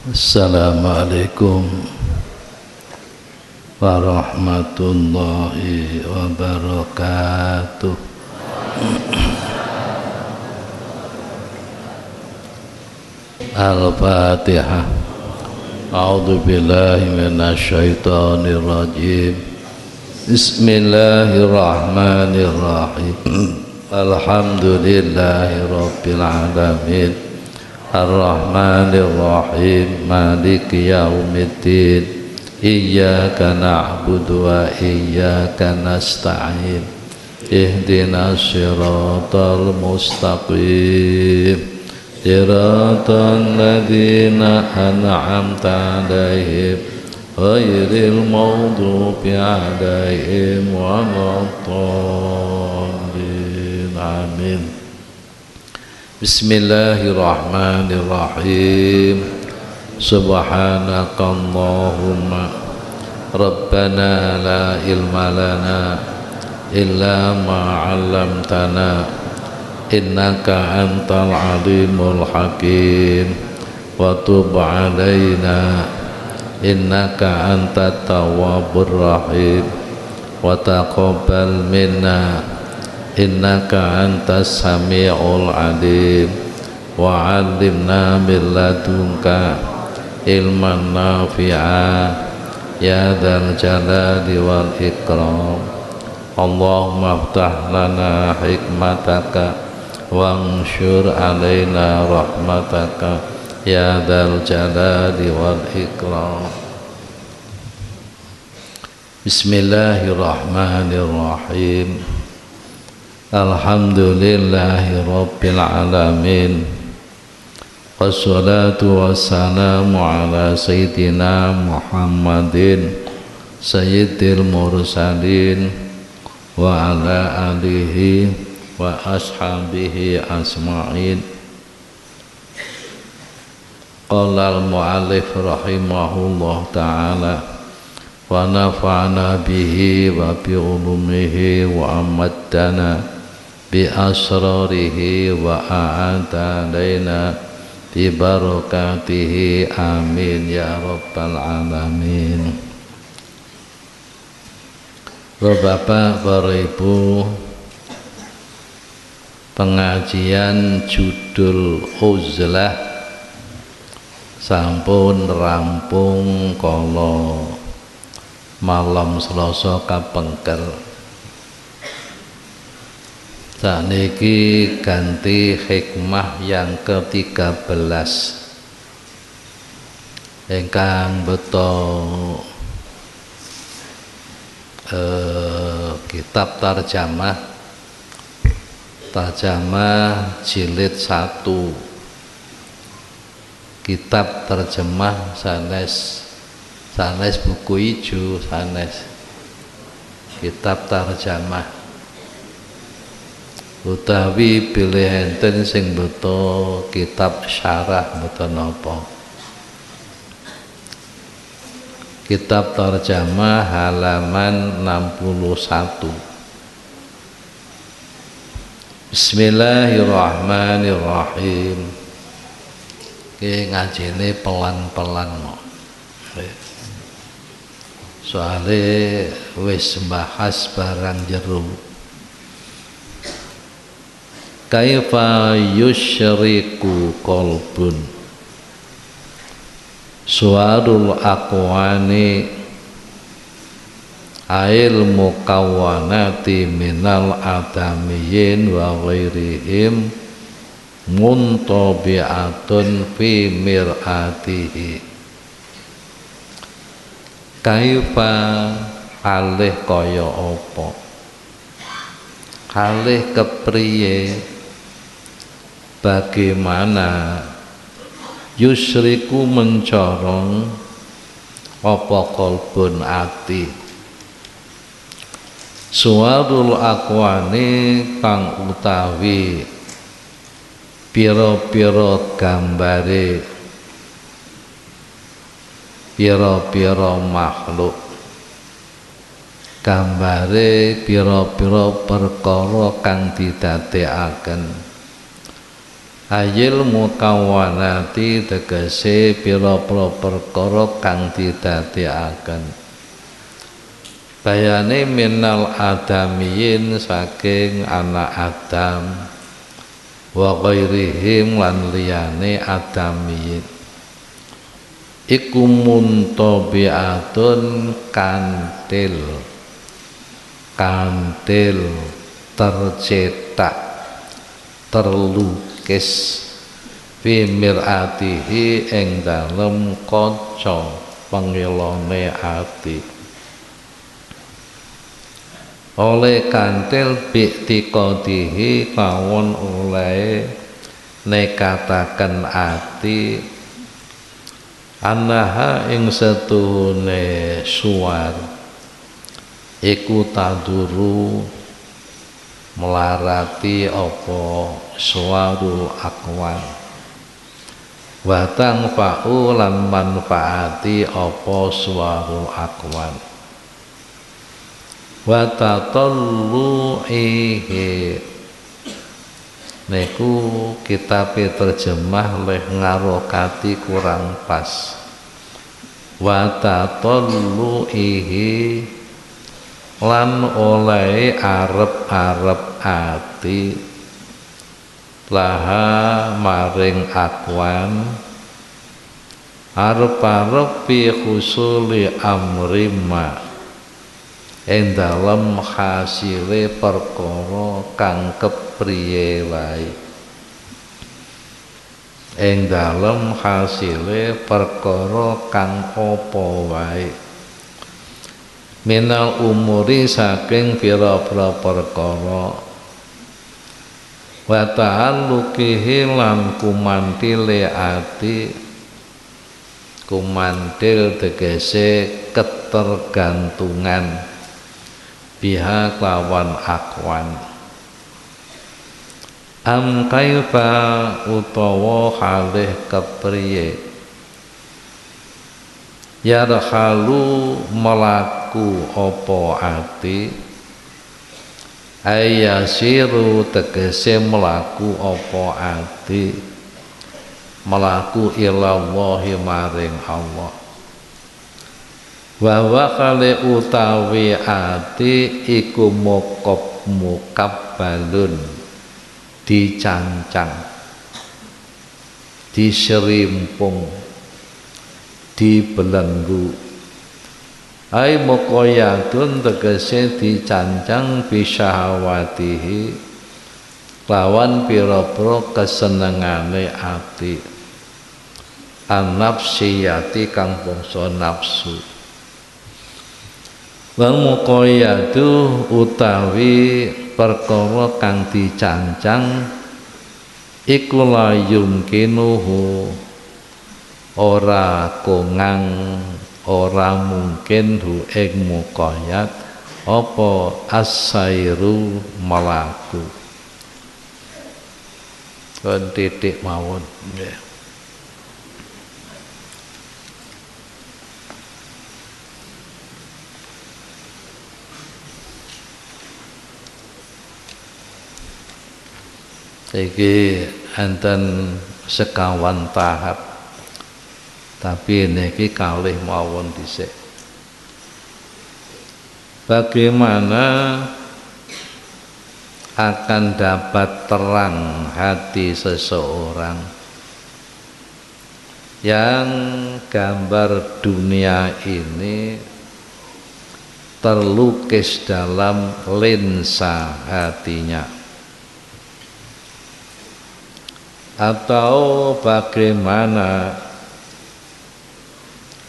Assalamualaikum warahmatullahi wabarakatuh. Al-Fatihah. A'udzu billahi minasyaitonir rajim. Bismillahirrahmanirrahim. Alhamdulillahi rabbil alamin. Ar-Rahmanir-Rahim. Maliki yaumiddin. Iyyaka na'budu wa iyyaka nasta'in. Ihdinas siratal mustaqim. Siratal ladzina an'amta 'alaihim ghairil maghdubi 'alaihim waladdallin. Amin. Bismillahirrahmanirrahim. Subhanakallahumma Rabbana la ilma lana illa ma 'allamtana innaka antal alimul hakim wa tub 'alaina innaka antat tawwabur rahim wa taqabbal minna innaka antas sami'ul alim wa 'allimna min ladunka ilman nafi'a ya dzal jalali wal ikram. Allahumma aftah lana hikmataka wanshur alaina rahmataka ya dzal jalali wal ikram. Bismillahirrahmanirrahim. Alhamdulillahi rabbil alamin. Wassalatu wassalamu ala sayyidina Muhammadin sayyidil mursalin wa ala alihi wa ashabihi asma'in. Qala al-mu'allif rahimahullah ta'ala wa nafa'ana bihi wa bi ulumihi wa amaddana bi asrarihi wa a'ata alaina bi barakatihi amin ya rabbal alamin. Bapak, Bapak, Ibu, pengajian judul uzlah sampun rampung kala malam Selasa kapengker. Saniki ganti hikmah yang ke-13 ingkang beto kitab tarjamah jilid 1, kitab terjemah sanes buku ijo, sanes kitab tarjamah utawi pilih enten sing beto kitab syarah beto nopo. Kitab tarjamah halaman 61. Bismillahirrahmanirrahim. Ki ngajine pelan-pelan kok. Soale wis bahas barang jero. Kaifa yusyriku qalbun suarul aqwani ail mukawwanati minal adamiyin wa ghairihim muntabi'atun fi mir'atihi. Kaifa alih kaya apa, alih kepriye, bagaimana yusriku mencorong apa qalbun ati suwarul aqwani kang utawi pira-pira gambare pira-pira makhluk, gambare pira-pira perkara kang didadekaken ayil mukawanati tegese pira-pira perkara kang didadekaken bayane minal adamiyin saking anak Adam wa ghairihim lan liyane adamiyin iku muntabiatun kantil tercetak terlukis fi mir'atihi ing dalem kaca pengilone ati oleh kantil biktikodihi kawon oleh nekataken ati anaha ing setuhune suwar iku taduru melarati apa suwarul akwan watang fa'u lan manfaati apa suwarul akwan watatallu'ihi niku kitabe terjemah leh ngarokati kurang pas watatallu'ihi lan oleh arep-arep ati laha maring akwan arep-arep fi husuli amrima ing dalem hasile perkara kang kepriye wae ing dalem hasile perkara kang apa wae minal umuri saking pira-pira perkara wa ta'alluqihi lan kumantile ati kumantil tegese ketergantungan biha lawan akwan am kaifa utawa halih kepriye yarhalu melaku opo ati ayasiru tegese melaku opo ati melaku ilallahi maring Allah wa kale utawi ati iku mukabbalun dicancang diserimpung dibelenggu ai muqayyadun tegese dicancang bisyahawatihi lawan pira-pira kesenengane ati an-nafsiyati kang bangsa nafsu wal muqayyadu utawi perkara kang dicancang iku la yumkinuhu ora kongang ora mungkin hu ing muqayyad apa as-sairu melaku kon titik mawon nggih iki enten sekawan tahap tapi niki kalih mawon dhisik bagaimana akan dapat terang hati seseorang yang gambar dunia ini terlukis dalam lensa hatinya atau bagaimana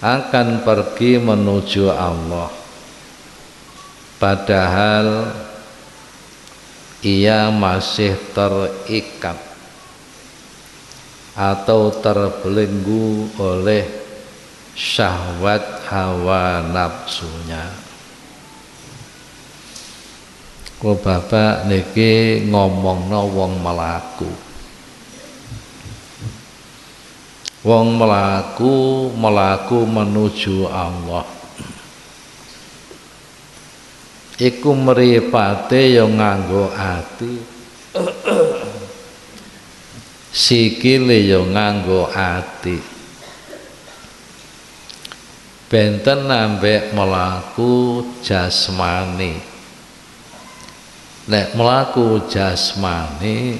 akan pergi menuju Allah padahal ia masih terikat atau terbelenggu oleh syahwat hawa nafsunya. Kula bapak niki ngomongno wong melaku. Wong melaku menuju Allah iku mripate ya nganggo ati sikile ya nganggo ati. Benten ambek melaku jasmani. Nek melaku jasmani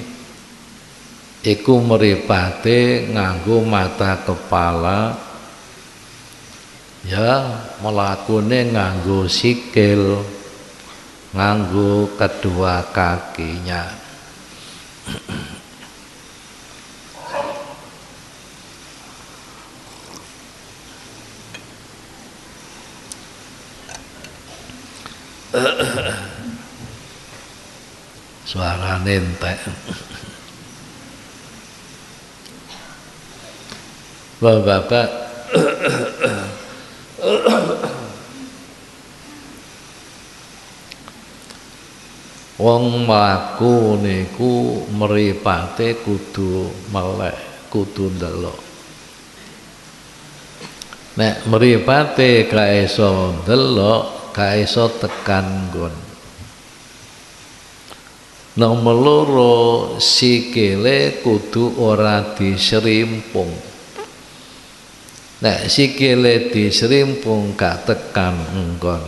iku mripate nganggo mata kepala, ya melakune nganggo sikil, nganggo kedua kakinya. Suarane entek. Bapak wong mlaku niku mripate kudu melek, kudu ndelok. Nek mripate gak iso ndelok, gak iso tekan nggon. Nomor loro, sikile kudu ora diserimpung. Nek sikile diserimpung gak tekan nggon.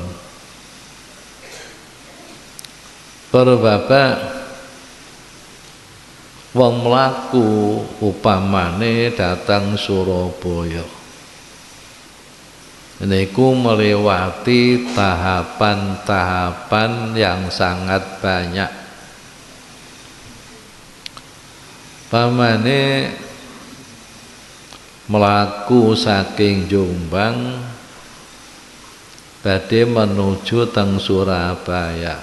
Para bapak, wong mlaku upamane datang Surabaya, niku melewati tahapan-tahapan yang sangat banyak. Pamane melaku saking Jombang badhe menuju teng Surabaya.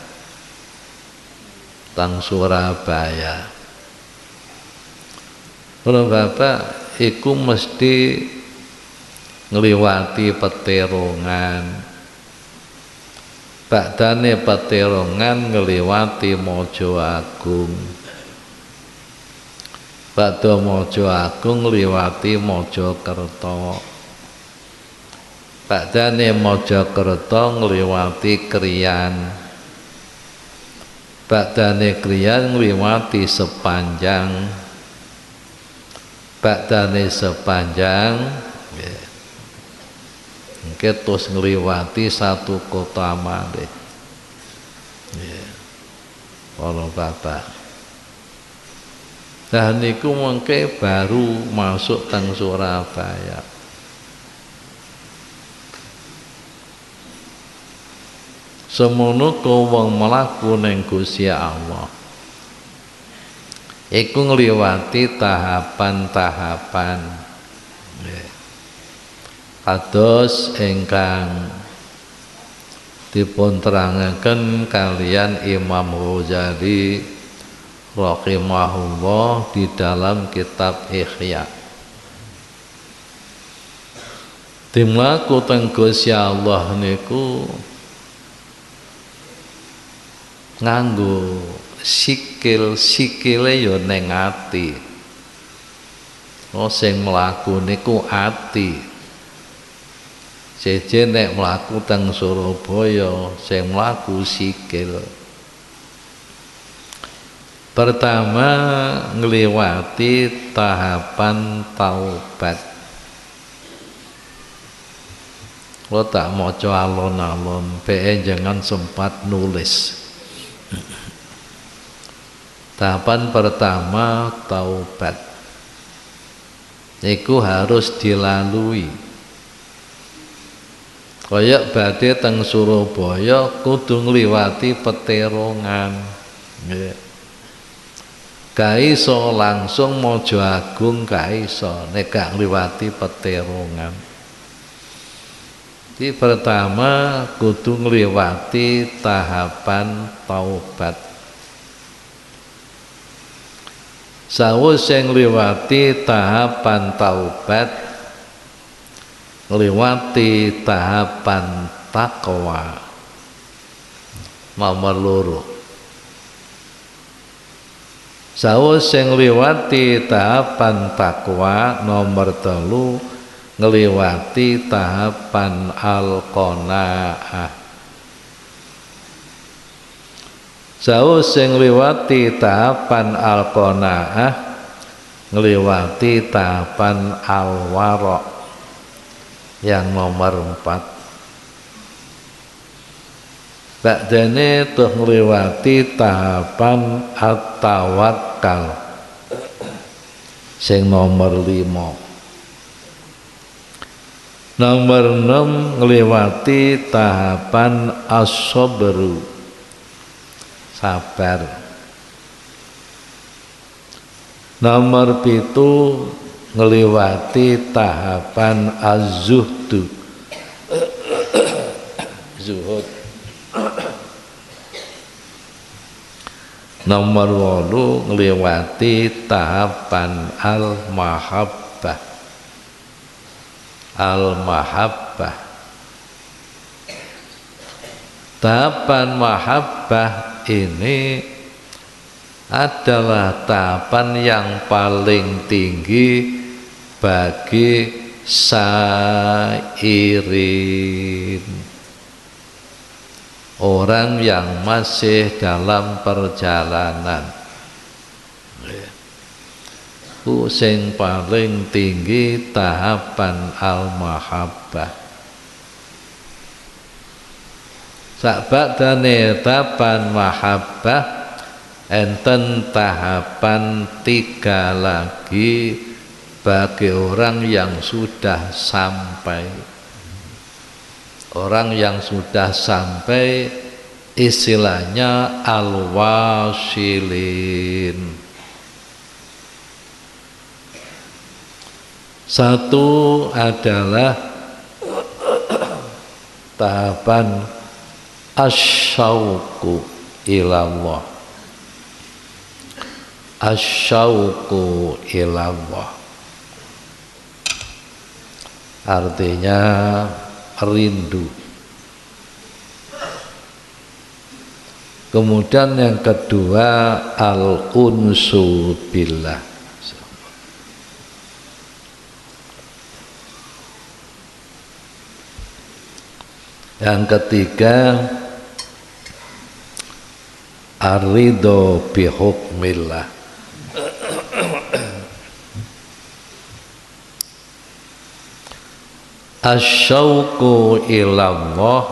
Para bapak iku mesti ngliwati Peterongan. Badane Peterongan ngliwati Mojo Agung. Badha Mojo Agung ngliwati Mojokerto. Badane Mojokerto ngliwati Kriyan. Badane Kriyan ngliwati Sepanjang. Badane Sepanjang nggih terus ngliwati satu kota malih. Nggih. Para bapak. Nah niku mengke baru masuk teng Surabaya. Semono ku wong mlaku ning Gusti Allah. Iku ngliwati tahapan-tahapan. Kados ingkang dipun terangaken kalian Imam Ghazali rahimahullah di dalam kitab Ihya. Timlaku teng Gusti Allah niku nganggo sikile ya ning ati. Sing mlaku niku ati. Jeje nek mlaku teng Surabaya sing mlaku sikil. Pertama ngliwati tahapan taubat. Lo tak maca alon-alon, PE jangan sempat nulis. Tahapan pertama taubat. Iku harus dilalui. Kaya badhe teng Surabaya kudu ngliwati Peterongan. Nggih. Gak iso langsung Mojo Agung, gak iso nek gak ngliwati Peterongan. Di pertama kudu ngliwati tahapan taubat. Sawise ngliwati tahapan taubat, ngliwati tahapan takwa. Nomor loro. Sawise ngliwati tahapan takwa, nomor telu ngliwati tahapan al-qanaah. Sawise ngliwati tahapan al-qanaah, ngliwati tahapan al-wara yang nomor 4. Ba'dane tuh ngliwati tahapan at-tawakkal sing nomor 5. Nomor 6 ngliwati tahapan as-sabru, sabar. Nomor 7 ngliwati tahapan az-zuhdu, zuhud. Nomor 8 ngliwati tahapan al-mahabbah, al-mahabbah. Tahapan mahabbah ini adalah tahapan yang paling tinggi bagi sairin, orang yang masih dalam perjalanan. Sing paling tinggi tahapan al-mahabbah. Sakbadane tahapan mahabbah enten tahapan 3 lagi bagi orang yang sudah sampai. Orang yang sudah sampai istilahnya al-wasilin. Satu adalah tahapan asyauqu ilallah, asyauqu ilallah artinya rindu. Kemudian yang kedua al-unsu billah, yang ketiga ar-ridho bihukmillah. Asyauqu ilallah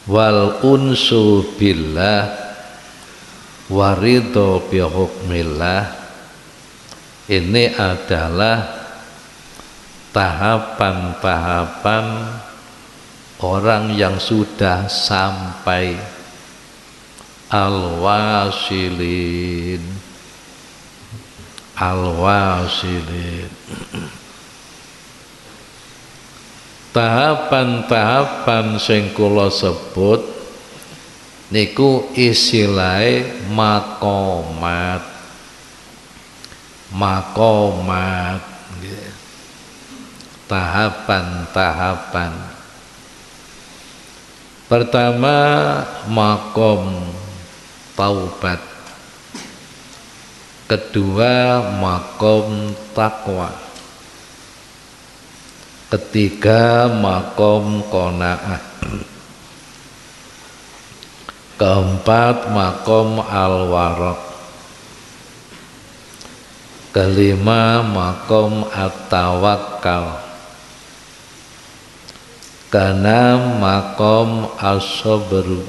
wal unsu billah waridho bihukmillah, ini adalah tahapan-tahapan orang yang sudah sampai, al-wasilin, al-wasilin. Tahapan-tahapan sing kula sebut niku isilahe makomat, makomat, tahapan-tahapan. Pertama makom taubat, kedua makom takwa, ketiga makom qanaah, keempat makom al-waraq, kelima makom at-tawakkal, keenam makom as-sabru,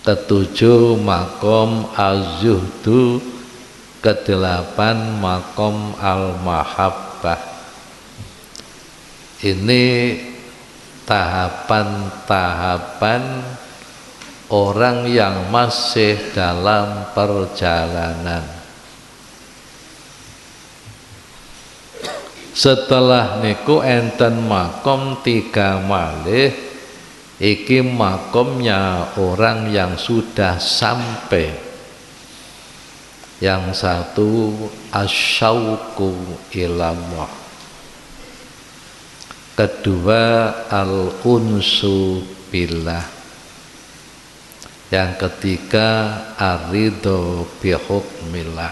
ketujuh makom az-zuhdu, kedelapan makom al-mahabbah. Ini tahapan-tahapan orang yang masih dalam perjalanan. Setelah niku enten makom 3 malih, iki makomnya orang yang sudah sampai. Yang satu asyauqu ilallah, kedua al-unsu billah, yang ketiga ar-ridho bihukmillah.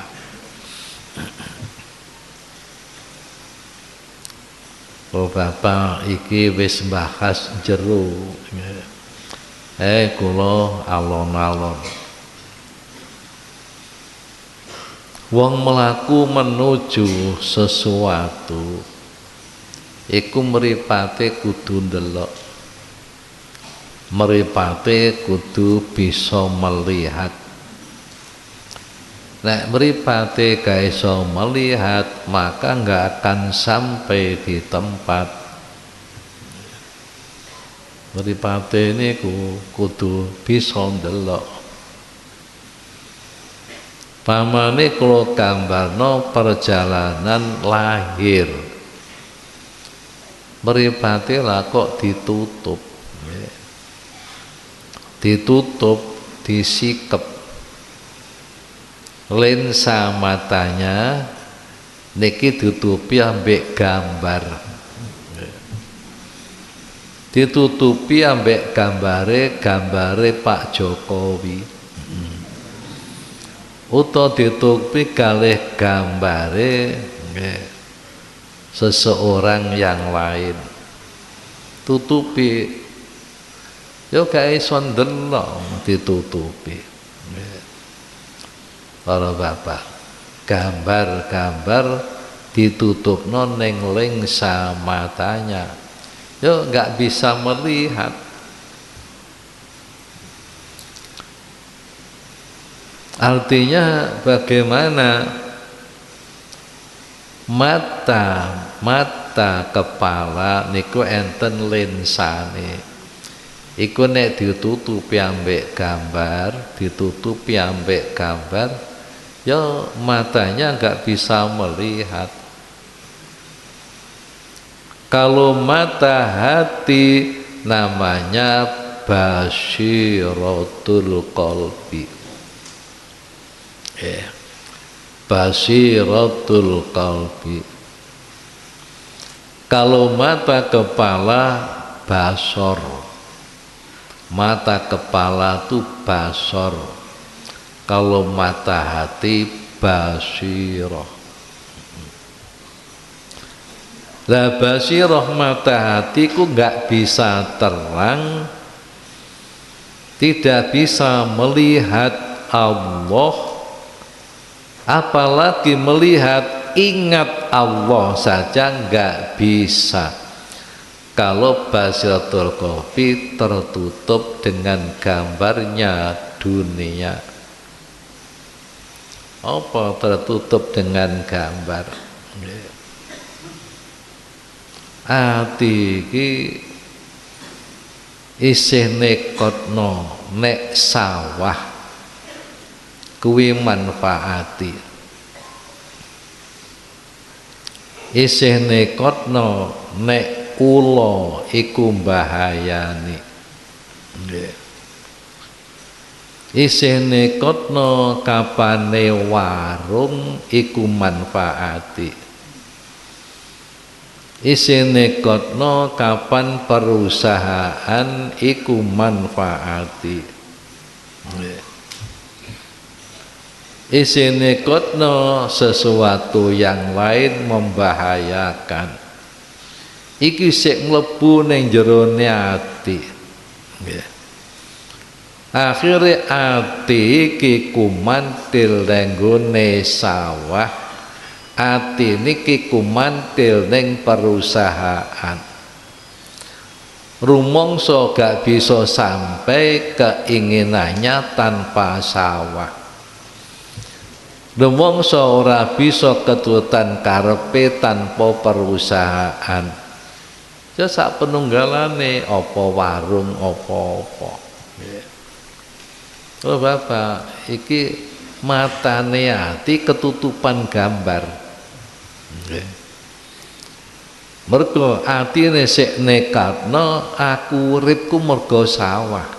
Oh Bapak iki wis bahas jero. Kula alon-alon. Wong melaku menuju sesuatu iku mripate kudu ndelok, mripate kudu bisa melihat. Nek mripate gak iso melihat, maka nggak akan sampai di tempat. Mripate niku kudu bisa ndelok. Pamane kula gambarno perjalanan lahir. Mripate lah kok ditutup. Ditutup, disikep. Lensa matanya niki ditutupi ambek gambar. Ditutupi ambek gambare Pak Jokowi. Utawa ditutupi kalih gambare seseorang yang lain. Tutupi yo gak iso ndelok, ditutupi. Para bapak, gambar-gambar ditutupno ning lensa matanya, yo gak bisa melihat. Artinya bagaimana mata kepala niku enten lensane. Iku nek ditutupi ambek gambar, ditutupi ambek gambar, ya matanya nggak bisa melihat. Kalau mata hati namanya basiratul qalbi. Basiratul qalbi. Kalau mata kepala basor, mata kepala itu basor. Kalau mata hati basirah. Lah basirah mata hatiku nggak bisa terang, tidak bisa melihat Allah. Apalagi melihat, ingat Allah saja nggak bisa. Kalau basiratul qalbi tertutup dengan gambarnya dunia. Apa tertutup dengan gambar? Ati iki isih nekotno nek sawah kuwi manfaati, isih nekotno nek ula iku bahayani, isih nekotno kapane warung iku manfaati, isih nekotno kapan perusahaan iku manfaati. Isine kotno sesuatu yang lain membahayakan. Iki sik mlebu ning jerone ati. Akhire ati iki kumantil ning gone sawah. Ati niki kumantil ning perusahaan. Rumangsa gak bisa sampai keinginannya tanpa sawah. Rumangsa ora bisa keturutan karepe tanpa perusahaan. Ya sak penunggalane apa warung apa-apa. Oh Bapak, iki matane ati ketutupan gambar. Mergo atine sik nekatno aku uripku mergo sawah.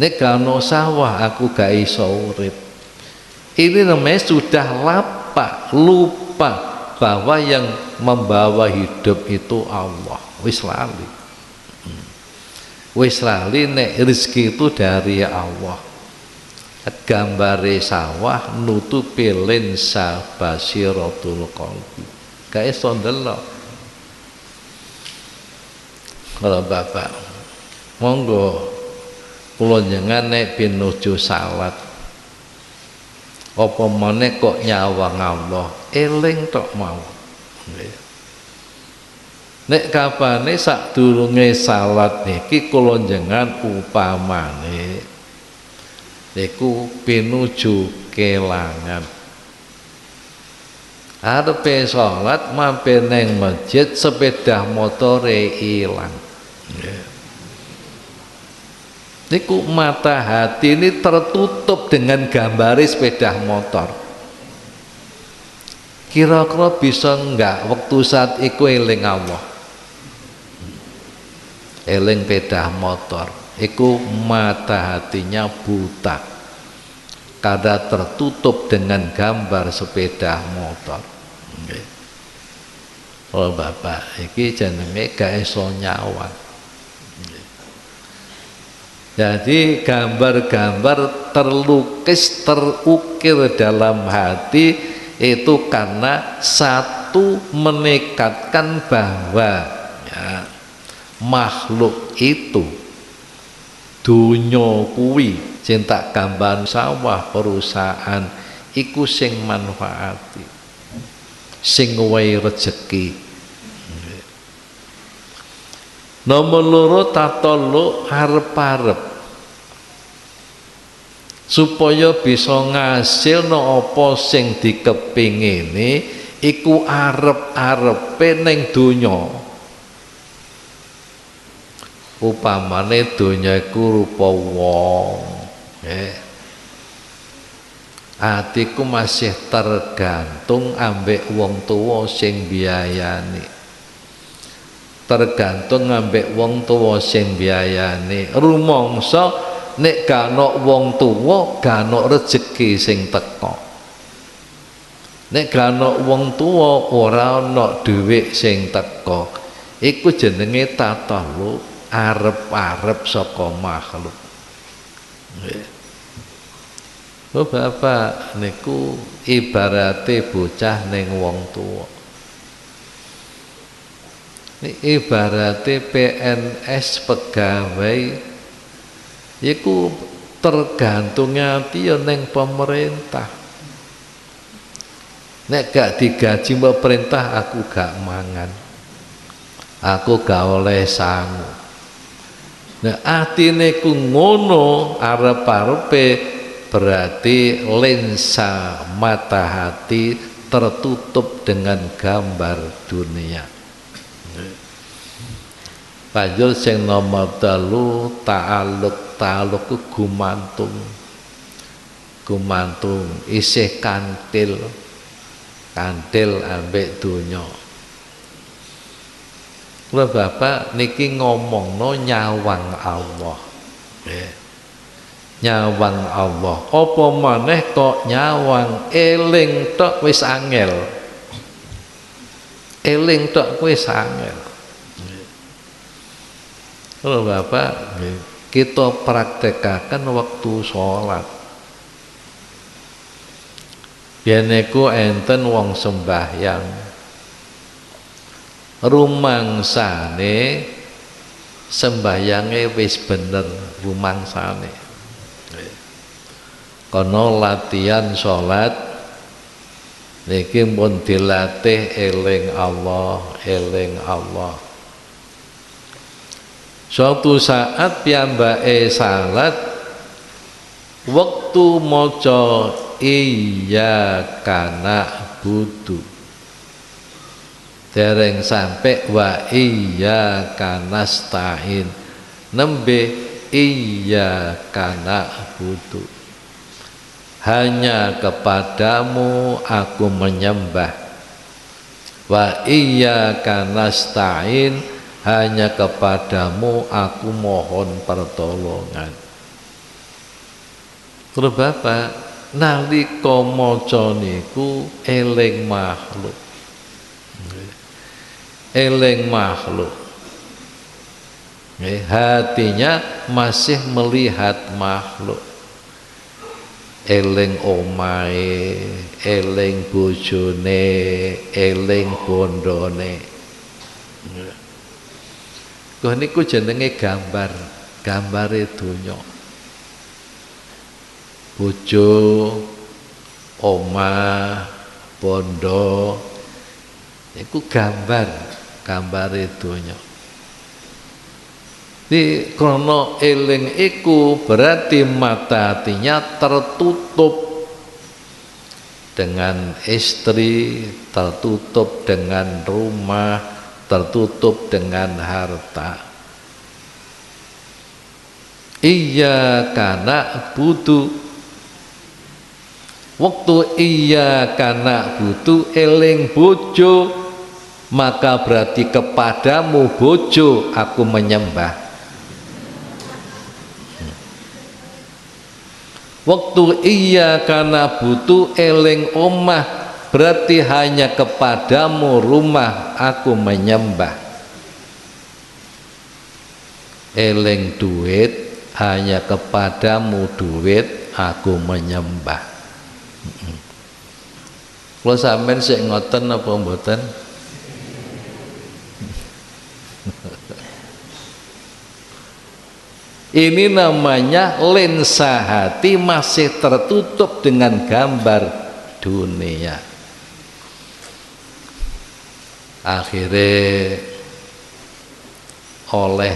Nek gak ono sawah aku gak iso urip. Ini namanya sudah lupa bahwa yang membawa hidup itu Allah. Wis lali. Wis lali nek rezeki itu dari Allah. Gambare sawah nutupi lensa basiratul qalbi. Gak iso ndelok. Kalau Bapak monggo kula njenengan nek pinuju salat apa meneh kok nyawang Allah eling tok mau. Nek kapane sadurunge salat niki kula njenengan upamane niku pinuju kelangan arepe salat mampir neng masjid sepeda motore ilang. Niku mata hati ini tertutup dengan gambar sepeda motor. Kira-kira bisa enggak waktu saat iku eling Allah, eling sepeda motor, iku mata hatinya buta karena tertutup dengan gambar sepeda motor. Oh Bapak, iki jenenge gak iso nyawang. Jadi gambar-gambar terlukis, terukir dalam hati itu karena satu menekatkan bahwa ya, makhluk itu dunya kuwi cinta gambar sawah perusahaan iku sing manfaati, sing wehi rezeki. Nomor loro tatoluk arep-arep supaya bisa ngasilno apa sing dikepingini iku arep-arepe ning donya. Upamane donya iku rupa wong, atiku masih tergantung ambek wong tuwa sing biayani, tergantung ambek wong tuwa sing biayani. Rumangsa nek gak ana wong tuwa gak ana rezeki sing teka, nek gak ana wong tuwa ora ana dhuwit sing teka. Iku jenenge tataluk arep-arep saka makhluk. Oh Bapak niku ibarate bocah ning wong tuwa, ini ibaratnya PNS pegawai iku tergantungnya dia neng pemerintah. Nek gak digaji pemerintah aku gak mangan, aku gak oleh sangu. Nah atine ku ngono arep-arepe berarti lensa mata hati tertutup dengan gambar dunia. Banjur sing nomor telu ta'aluk ku gumantung isih kantil ambek donya. Lha Bapak niki ngomongno nyawang Allah. Nyawang Allah. Apa maneh kok nyawang eling tok wis angel. Eling tok wis angel. Kalau Bapak kita praktekakan waktu sholat. Biyeneku enten wong sembahyang, rumangsane sembahyange wis bener rumangsane. Kono latihan sholat niki pun dilatih eling Allah, eling Allah. Suatu saat piyambake salat waktu maca iyyaka na'budu dereng sampai wa iyyaka nasta'in nembe iyyaka na'budu hanya kepadamu aku menyembah, wa iyyaka nasta'in hanya kepadamu aku mohon pertolongan. Terus Bapak nalika maca niku eling makhluk, eling makhluk, hatinya masih melihat makhluk, eling omahe, eling bojone, eling bondone. Kok niku jenenge gambare donya. Bojo omah, bondo, iku gambar donya. Di krono eling iku berarti mata hatinya tertutup dengan istri, tertutup dengan rumah, tertutup dengan harta. Iya kana butuh waktu iya kana butuh eling bojo, maka berarti kepadamu bojo aku menyembah. Waktu iya karena butuh eling omah, berarti hanya kepadamu rumah aku menyembah. Eling duit, hanya kepadamu duit aku menyembah. Kalau sampean sik ngoten apa mboten? Ini namanya lensa hati masih tertutup dengan gambar dunia. Akhirnya oleh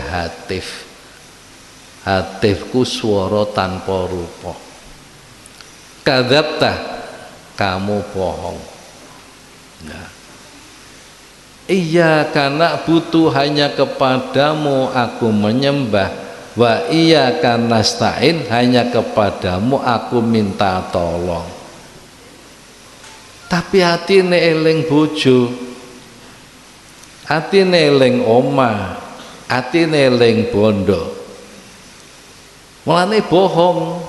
hatifku swara tanpa rupa. Kadzabta, kamu bohong. Nah. Iya karena butuh hanya kepadamu aku menyembah. Wa iyyaka nasta'in, hanya kepadamu aku minta tolong. Tapi hatine eling bojo, hatine eling omah, hatine eling bondo, mulane bohong.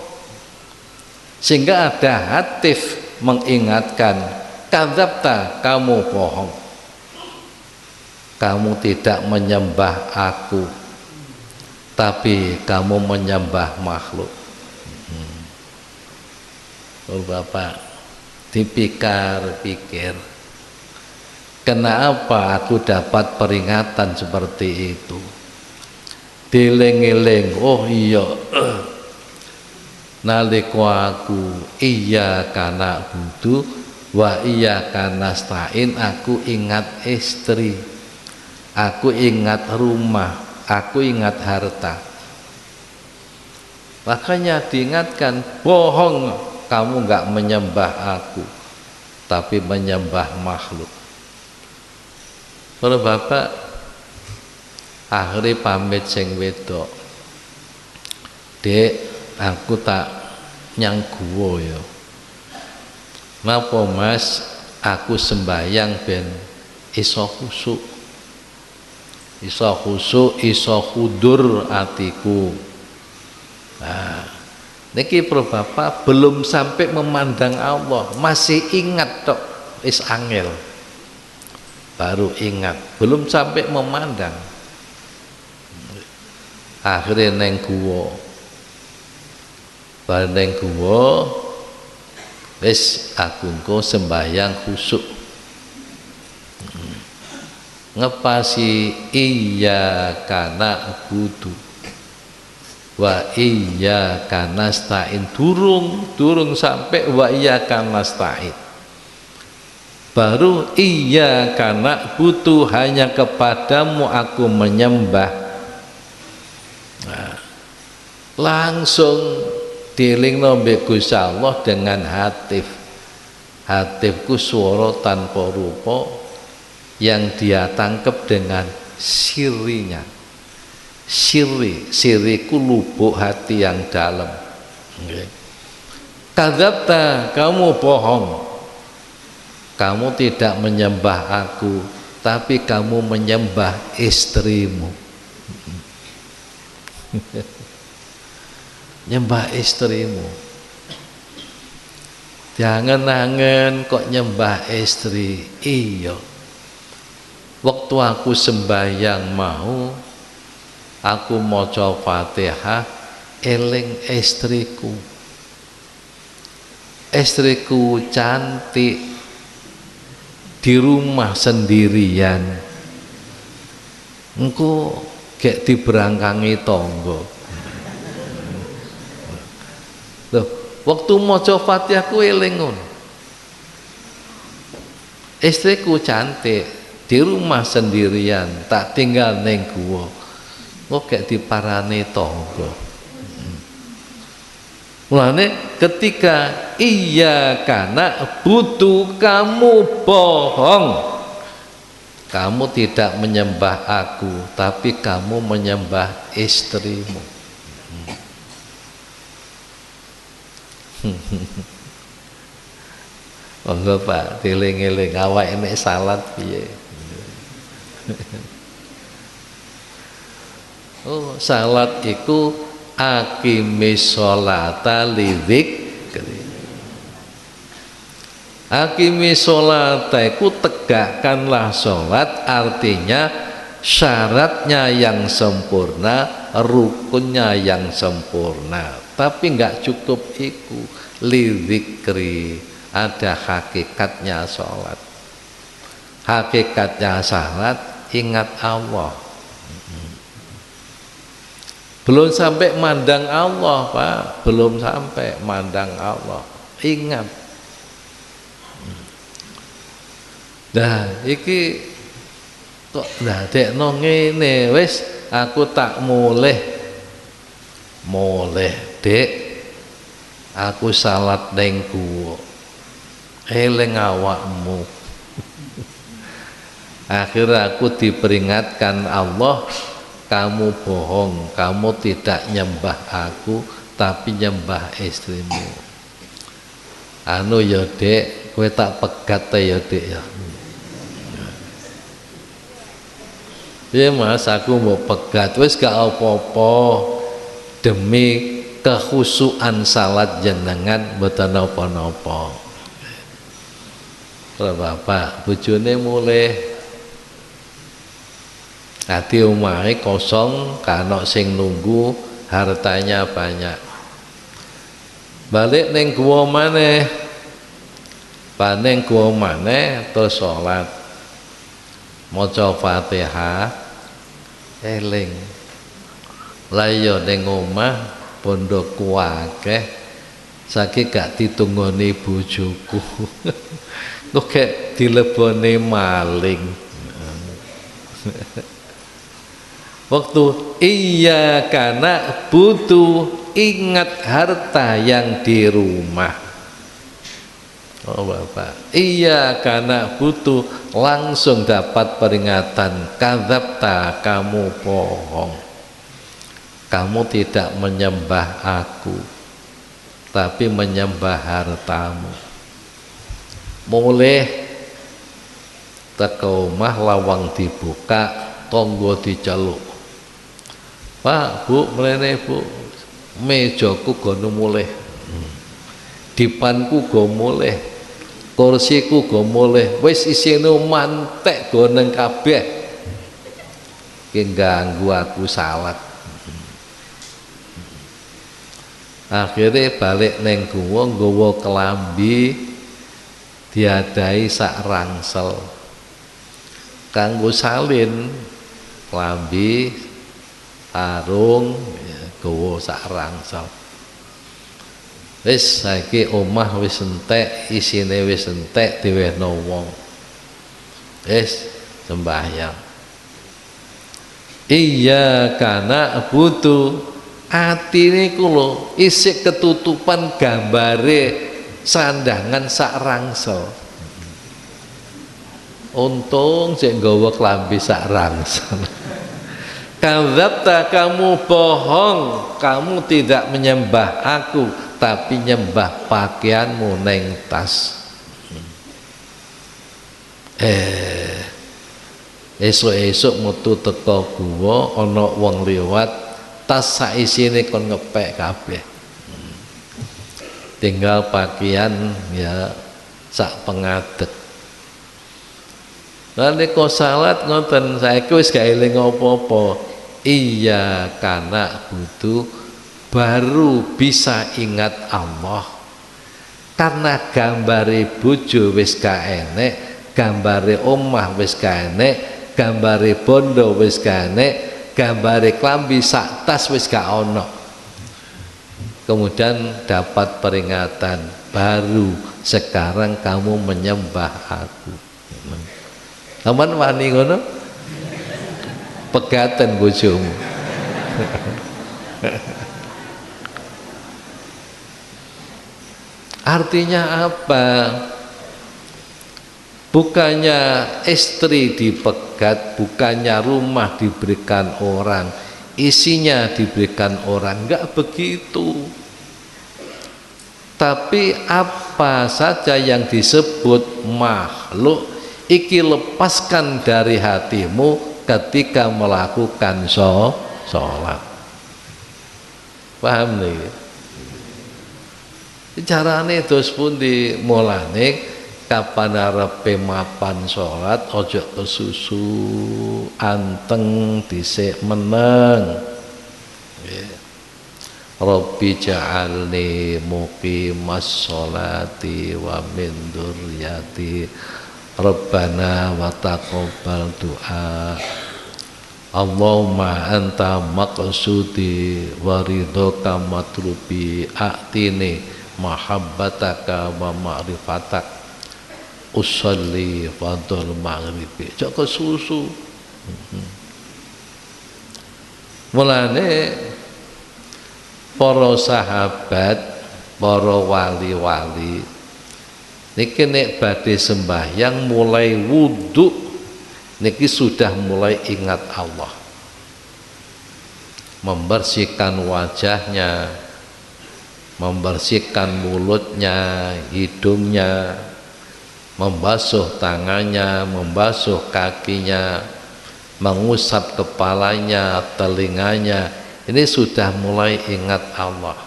Sehingga ada hatif mengingatkan, kadzabta, kamu bohong, kamu tidak menyembah aku, tapi kamu menyembah makhluk. Oh Bapak, dipikir-pikir, kenapa aku dapat peringatan seperti itu? Dieling-eling, oh iya, nalika aku iya kana budu wa iya kana stain, aku ingat istri, aku ingat rumah, aku ingat harta. Makanya diingatkan, bohong, kamu enggak menyembah aku, tapi menyembah makhluk. Para bapak, akhirnya pamit sing wedok, dek, aku tak nyang guwa ya. Napa mas, aku sembayang ben iso khusuk, iso hudur atiku. Nah, niki pro bapak belum sampai memandang Allah, masih ingat tok, is angel, baru ingat, belum sampai memandang. Akhirnya neng guwa, bareng neng guwa, wis aku engko sembahyang khusuk. Ngepasi iya kana budu wa iya kana stain, durung sampai wa iya kana stain, baru iya kana butuh hanya kepadamu aku menyembah. Nah, langsung dilingno mbek Gusti Allah dengan hatifku swara tanpa rupa yang dia tangkap dengan sirinya. Siriku lubuk hati yang dalam. Kadzabta, kamu bohong, kamu tidak menyembah aku, tapi kamu menyembah istrimu. Nyembah istrimu. Jangan-jangan kok nyembah istri. Iya, waktu aku sembahyang mau, aku maca Fatihah, eling istriku. Istriku cantik, di rumah sendirian, engko gek diberangkangi tangga. Loh, waktu maca Fatihah ku eling ngono. istriku cantik, di rumah sendirian, tak tinggal neng gua. Kok kayak diparani tonggo. Mulane ketika iya karena butuh kamu bohong, kamu tidak menyembah aku, tapi kamu menyembah istrimu. Monggo Pak, dieling-eling awake nek salat piye. Oh, salat iku aqimis sholata lidzikri. Aqimis sholata iku tegakkanlah sholat, artinya syaratnya yang sempurna, rukunnya yang sempurna. Tapi enggak cukup iku, lidzikri, ada hakikatnya sholat. Hakikatnya salat, ingat Allah. Belum sampai mandang Allah Pak, belum sampai mandang Allah, ingat. Nah iki kok ndadekno ngene, wis aku tak mulih Dek, aku salat ning guwa, eling awakmu. Akhirnya aku diperingatkan Allah, kamu bohong, kamu tidak nyembah aku tapi nyembah istrimu. Anu ya Dek, kowe tak pegat ya Dek ya. Ya Mas, aku mau pegat, wis gak apa-apa, demi kekhusyukan salat jenengan mboten napa-napa. Kalau bapak bojone mulih hati omahe kosong, kana sing nunggu, hartanya banyak. Balik ning guwa maneh, paning guwa maneh terus salat, maca Fatihah, eling. Lah ya ning omah pondokku akeh, saiki gak ditunggoni bojoku. Kok kayak dilebone maling. Waktu iya karena butuh, ingat harta yang di rumah. Oh Bapak, iya karena butuh, langsung dapat peringatan, kadzabta, kamu bohong, kamu tidak menyembah aku tapi menyembah hartamu. Mulih teko omah, lawang dibuka, tonggo diceluk, Pak, Bu, mrene Bu, mejaku gono mulih, dipanku go mulih, kursiku go mulih, wis isine mantek go nang kabeh, ki ganggu aku salat. Akhirnya balik neng guwa, nggawa kelambi, diadai sak rangsel kanggo salin, kelambi, sarung, gawa sak rangsel. Wis saiki omah wis entek, isine wis entek, diwehno wong. Wis sembahyang. Iya kana butuh, atine ku lho isih ketutupan gambare sandangan sak rangsel. Untung sik nggawa klambi sak rangsel. Kadzabta, kamu bohong, kamu tidak menyembah aku tapi nyembah pakaianmu neng tas. Esuk-esuk metu teko guwa, ana wong liwat, tas sak isine kon ngepek kabeh. Tinggal pakaian ya sak pengadeg. Nalika salat ngoten, saiki wis gak eling apa-apa. Iya karena butuh, baru bisa ingat Allah. Karena gambare bojo wis gak enek, gambare omah wis gak enek, gambare bondo wis gak enek, gambare klambi sak tas wis gak ono. Kemudian dapat peringatan, baru sekarang kamu menyembah aku. Sampeyan wani ngono? Pegatan bojomu. Artinya apa? Bukannya istri dipegat, bukannya rumah diberikan orang, isinya diberikan orang, enggak begitu. Tapi apa saja yang disebut makhluk, iki lepaskan dari hatimu ketika melakukan sholat. Paham nih? Carane terus pun dimulane kapan arepe mapan sholat ojo kesusu, anteng dhisik meneng. Rabbi ja'alni muqimas sholati wa min dzurriyyati Rabbana wa taqabbal du'a. Allahumma anta maqsudi wa ridhoka matlubi a'tini mahabbataka wa ma'rifatak usolli fadl maghribi. Cok kesusu. Mulane para sahabat, para wali-wali niki nek badhe sembahyang mulai wudhu niki sudah mulai ingat Allah, membersihkan wajahnya, membersihkan mulutnya, hidungnya, membasuh tangannya, membasuh kakinya, mengusap kepalanya, telinganya. Ini sudah mulai ingat Allah.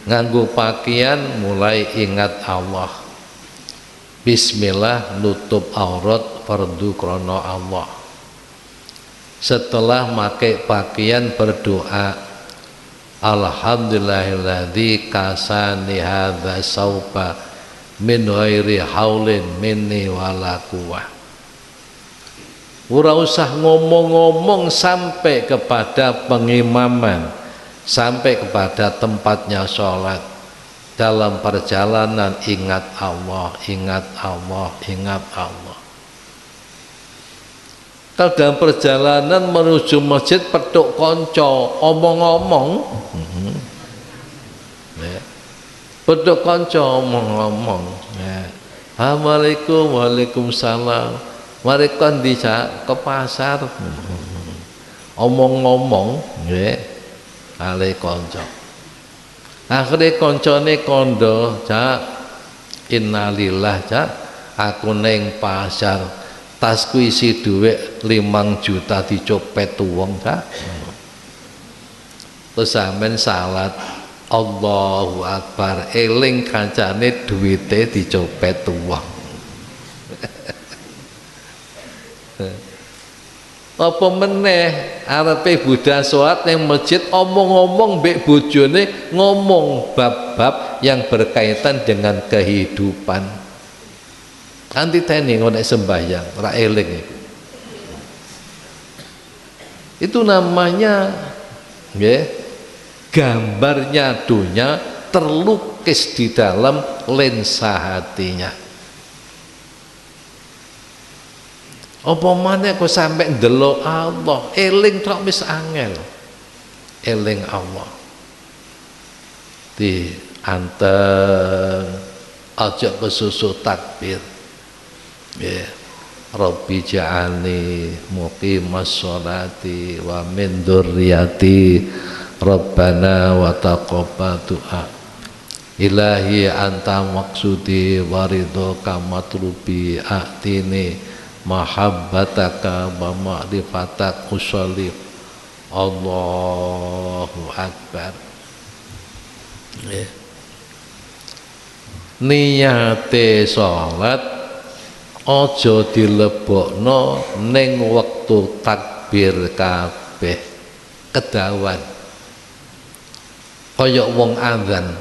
Nganggo pakaian mulai ingat Allah. Bismillah nutup aurat fardu krono Allah. Setelah pakai pakaian berdoa, alhamdulillahilladzi kasani hadza sauba min ghairi haulin minni wala quwwah. Ora usah ngomong-ngomong sampai kepada pengimaman, sampai kepada tempatnya sholat. Dalam perjalanan ingat Allah, ingat Allah, ingat Allah. Kalau dalam perjalanan menuju masjid peduk konco, omong-omong, peduk konco, omong-omong. Assalamualaikum, waalaikumsalam. Mereka dijak ke pasar, omong-omong, nggih, kali konco. Akhire koncone kondo, cak, innalillah, cak, aku neng pasar, tasku isi duit 5 juta dicopet wong, cak. Terus sampean salat, Allahu Akbar, eling kancane duwite dicopet wong. Apa meneh arepe budal salat ning masjid omong-omong mbek bojone ngomong bab-bab yang berkaitan dengan kehidupan. Kanthi teni nek sembahyang ora eling iku. Itu namanya nggih gambarnya dunia terlukis di dalam lensa hatinya. Apa maneh kok sampai ndelok Allah, eling tok wis angel. Eling Allah. Di anteng aja kesusu takbir. Ya. Rabbi ja'alni muqimas sholati wa min dzurriyyati Rabbana wa taqabbal du'a. Ilahi anta maksudi wa ridhoka matlubi a'tini mahabbataka wa ma'rifatak usolli. Allahu Akbar. Niyate salat aja dilebokno ning wektu takbir kabeh, kedawan kaya wong adzan.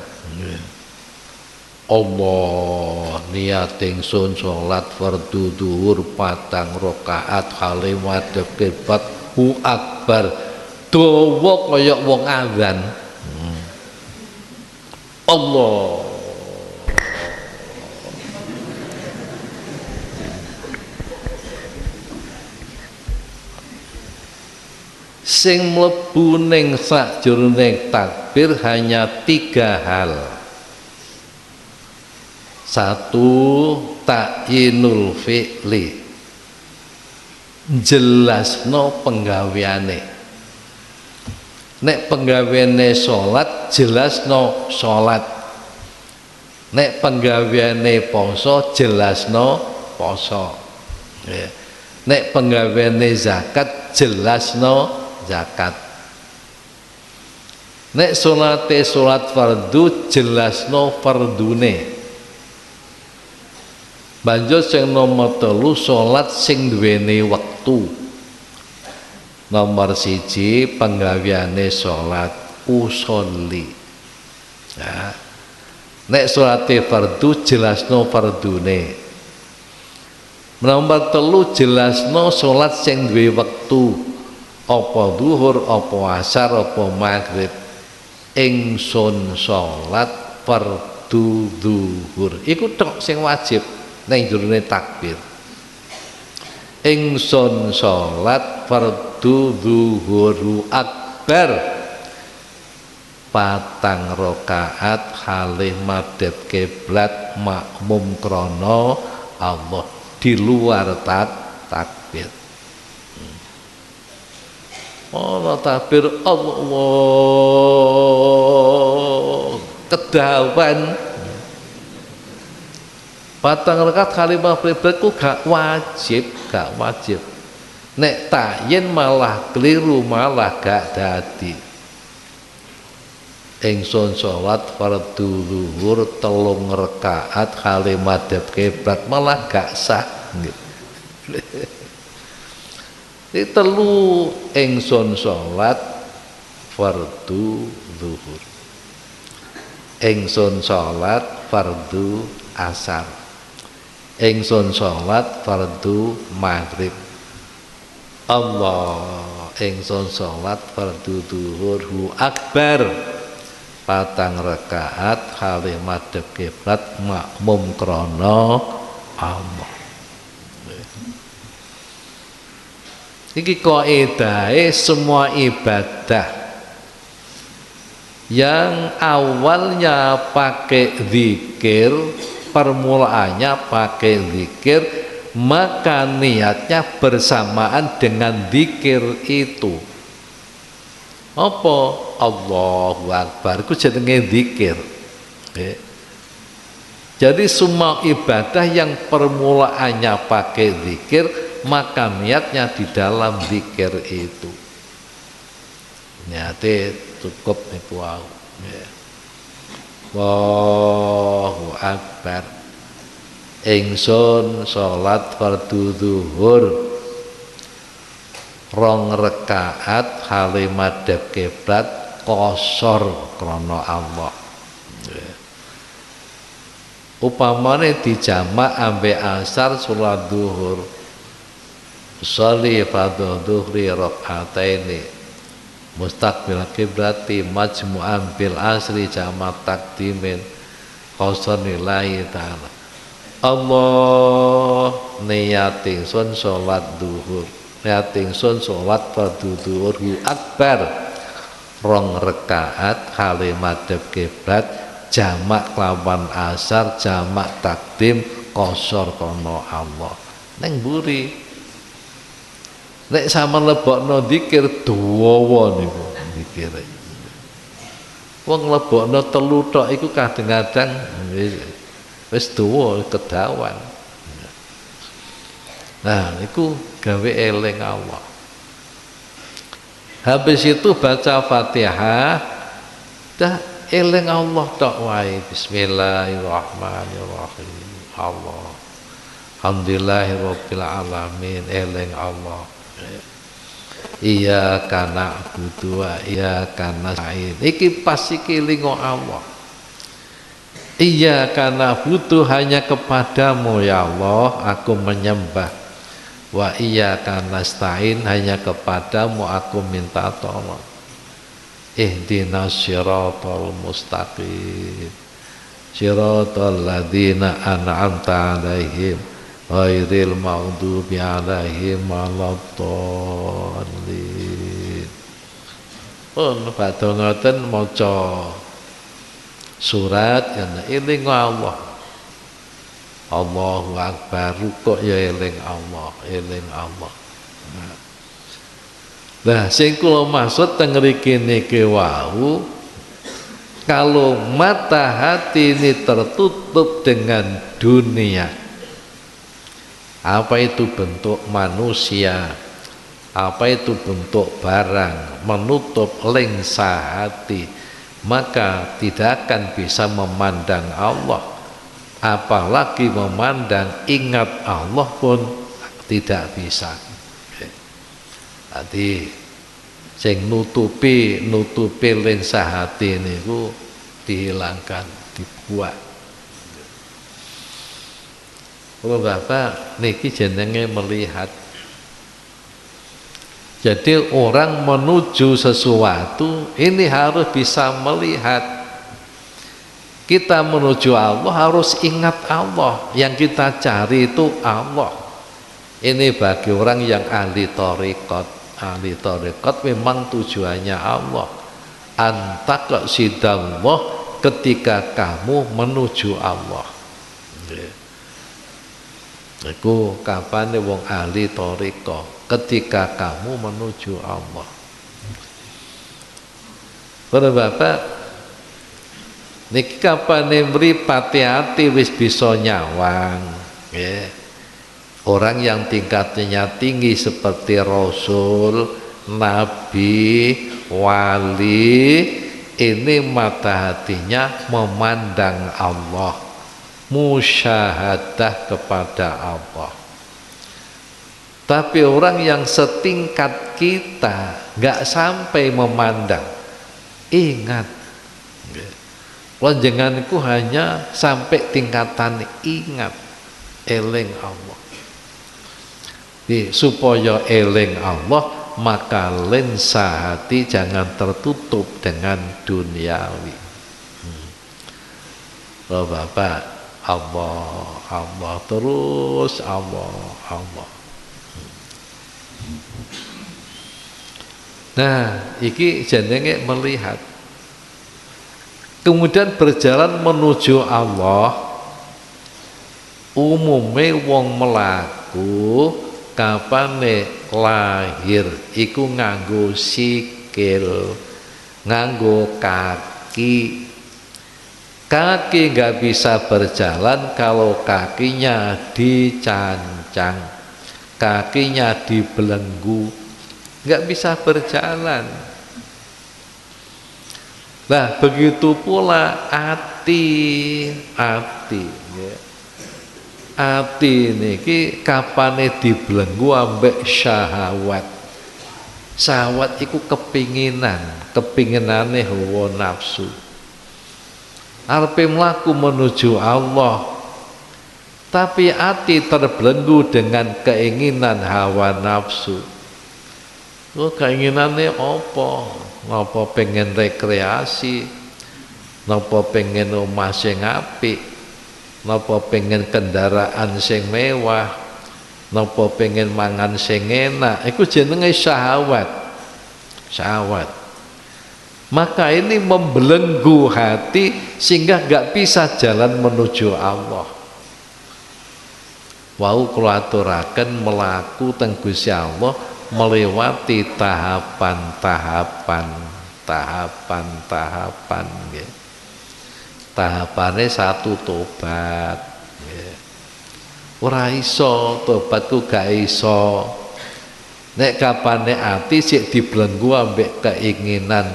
Allah niat ingsun salat fardu zuhur 4 rakaat hale madhep kiblat hu akbar dawa kaya wong adzan. Allah Sing mlebu ning sakjroning takbir hanya 3 hal. Satu, takyinul fi'li, jelasno penggaweane. Nek penggaweane salat jelasno salat, nek penggaweane poso jelasno poso, nek penggaweane zakat jelasno zakat, nek salate salat fardu jelasno fardune. Banjur sing nomor 3 salat sing duweni wektu. Nomor 1 penggaweane salat usolli. Ya. Nek salate fardu jelasno fardune. Nomor 3 jelasno salat sing duwe wektu. Apa zuhur, apa asar, apa maghrib. Ingsun salat fardu zuhur. Iku tok sing wajib neng jurune takbir. Ingsun salat fardu zuhur akbar 4 rakaat halih madhep kiblat makmum krana Allah di luar takbir. Ana takbir Allah kedawan 4 rakaat kalimah pribadku gak wajib. Nek takyin malah keliru, malah gak dadi. Ingsun salat fardu zuhur 3 rakaat kalimah madhep kiblat malah gak sah. Iki 3 ingsun salat fardu zuhur. Ingsun salat fardu asar. Ingsun salat fardu maghrib. Allah, ingsun salat fardu zuhur akbar 4 rakaat halih madhep kiblat makmum krana Allah. Iki kaidahe semua ibadah yang awalnya pakai zikir, permulaannya pakai zikir, maka niatnya bersamaan dengan zikir itu. Apa? Allahu Akbar itu jenenge zikir. Jadi semua ibadah yang permulaannya pakai zikir, maka niatnya di dalam zikir itu. Niate cukup niku wae. Allahu Akbar. Ingsun salat fardu zuhur 2 rakaat halih madhep kiblat qashar krana Allah. Upamane dijamak ambek asar salat zuhur. Sholli fardhu dhuhri rakaataini mustaqbil kiblati majmu'an bil asri jamak takdimin qasanillahi ta'ala. Allah niat ingsun salat zuhur, niat ingsun salat fardu zuhur akbar 2 rakaat halih madhep kiblat jamak lawan asar jamak takdim qasar kana Allah. Neng buri nek sama lebokno zikir dawa niku zikire. Wong lebokno 3 tok iku kadang-kadang wis dawa kedawan. Nah, niku gawe eling Allah. Habis itu baca Fatihah, dah eling Allah tok wae. Bismillahirrahmanirrahim. Allah. Alhamdulillahirabbil alamin, eling Allah. Iyyaka na'budu wa iyyaka nasta'in. Iki pas iki lingo Allah. Iyyaka na'budu hanya kepadamu ya Allah aku menyembah. Wa iyyaka nasta'in hanya kepadamu aku minta tolong. Ihdinas siratal mustaqim. Siratal ladzina an'amta 'alaihim ghairil maghdubi 'alaihim waladdallin. pun badhe ngoten maca surat ya eling Allah. Allahu Akbar rukuk ya eling Allah, eling Allah. Nah, sing kula maksud teng mriki niki wau, kalau mata hati ini tertutup dengan dunia, apa itu bentuk manusia, apa itu bentuk barang, menutup lensa hati, maka tidak akan bisa memandang Allah, apalagi memandang ingat Allah pun tidak bisa. Jadi sing nutupi lensa hati niku dihilangkan, dibuat. Kalau Bapak niki jenenge melihat. Jadi orang menuju sesuatu ini harus bisa melihat. Kita menuju Allah harus ingat Allah. Yang kita cari itu Allah. Ini bagi orang yang ahli thariqat. Ahli thariqat memang tujuannya Allah. Antaqsidallah, ketika kamu menuju Allah. Iku kapan wong ahli thariqah, ketika kamu menuju Allah. Para bapak, niki kapane mripate ati wis bisa nyawang, nggih. Orang yang tingkatnya tinggi seperti Rasul, Nabi, Wali, ini mata hatinya memandang Allah, musyahadah kepada Allah. Tapi orang yang setingkat kita nggak sampai memandang, ingat, panjenenganku hanya sampai tingkatan ingat, eling Allah. Supaya eling Allah, maka lensa hati jangan tertutup dengan duniawi. Oh Bapak, Allah, Allah terus, Allah, Allah. Nah, iki jenenge melihat. Kemudian berjalan menuju Allah. Umume wong melaku kapane lahir iku nganggo sikil, nganggo kaki. Kaki nggak bisa berjalan kalau kakinya dicancang, kakinya dibelenggu, nggak bisa berjalan. Nah, begitu pula hati, ya. Ati niki kapane dibelenggu ambek syahwat. Syahwat iku kepinginane hawa nafsu. Arepe mlaku menuju Allah, tapi ati terbelenggu dengan keinginan hawa nafsu. Oh, keinginane apa? Napa pengen rekreasi? Napa pengen omah sing apik? Napa pengen kendaraan sing mewah, napa pengen mangan sing enak, iku jenenge syahwat. Syahwat. Maka ini membelenggu hati sehingga gak bisa jalan menuju Allah. Wau kula aturaken melaku teng Gusti Allah melewati tahapan-tahapan nggih. Tahapannya satu tobat, ora iso tobatku gak iso. Nek kapane ati sik dibelenggu ambek keinginan.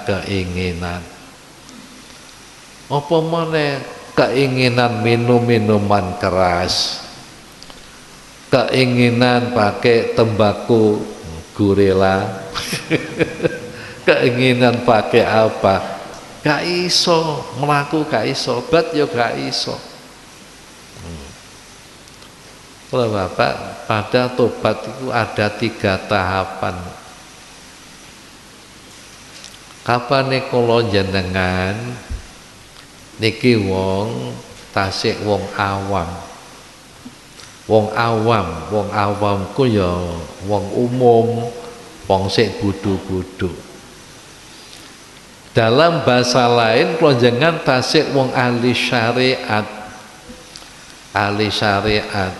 Apa meneh keinginan minum minuman keras, keinginan pakai tembakau gurela, keinginan pakai apa? Gak iso, melaku gak iso, obat ya gak iso. Kalau Bapak, pada tobat itu ada 3 tahapan. Kapane kula jenengan niki wong tasik wong awam. Wong awam ku ya wong umum, wong sik bodho-bodho. Dalam bahasa lain klonjengan tasik wong ahli syariat. Ahli syariat